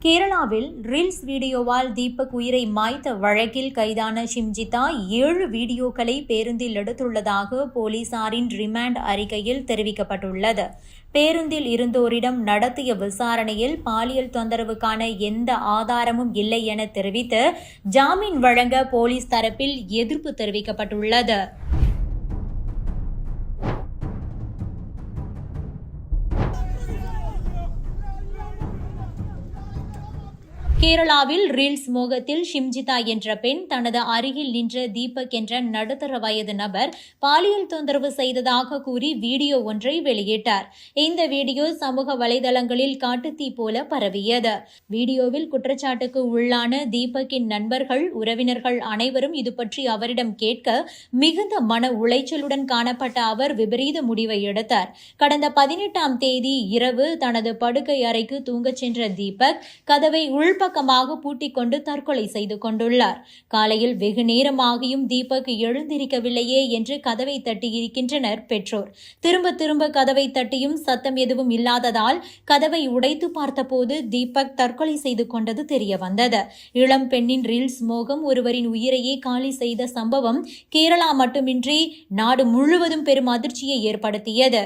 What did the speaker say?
கேரளாவில் ரீல்ஸ் வீடியோவால் தீபக் உயிரை மாய்த்த வழக்கில் கைதான ஷிம்ஜிதா 7 வீடியோக்களை பேருந்தில் எடுத்துள்ளதாக போலீசாரின் ரிமாண்ட் அறிக்கையில் தெரிவிக்கப்பட்டுள்ளது. பேருந்தில் இருந்தோரிடம் நடத்திய விசாரணையில் பாலியல் தொந்தரவுக்கான எந்த ஆதாரமும் இல்லை என தெரிவித்து ஜாமீன் வழங்க போலீஸ் தரப்பில் எதிர்ப்பு தெரிவிக்கப்பட்டுள்ளது. கேரளாவில் ரீல்ஸ் மோகத்தில் ஷிம்ஜிதா என்ற பெண் தனது அருகில் நின்ற தீபக் என்ற நடுத்தர வயது நபர் பாலியல் தொந்தரவு செய்ததாக கூறி வீடியோ ஒன்றை வெளியிட்டார். இந்த வீடியோ சமூக வலைதளங்களில் காட்டுத்தீ போல பரவியது. வீடியோவில் குற்றச்சாட்டுக்கு உள்ளான தீபக்கின் நண்பர்கள், உறவினர்கள் அனைவரும் இது பற்றி அவரிடம் கேட்க மிகுந்த மன உளைச்சலுடன் காணப்பட்ட அவர் விபரீத முடிவை எடுத்தார். கடந்த 18ஆம் தேதி இரவு தனது படுக்கை அறைக்கு தூங்கச் சென்ற தீபக் கதவை உள்பக்கமாக பூட்டிக் கொண்டு தற்கொலை செய்து கொண்டுள்ளார். காலையில் வெகு நேரமாகியும் தீபக் எழுந்திருக்கவில்லையே என்று கதவை தட்டியிருக்கின்றனர் பெற்றோர். திரும்ப கதவை தட்டியும் சத்தம் எதுவும் இல்லாததால் கதவை உடைத்து பார்த்தபோது தீபக் தற்கொலை செய்து கொண்டது தெரிய வந்தது. இளம் பெண்ணின் ரீல்ஸ் மோகம் ஒருவரின் உயிரையே காலி செய்த சம்பவம் கேரளா மட்டுமின்றி நாடு முழுவதும் பெரும் அதிர்ச்சியை ஏற்படுத்தியது.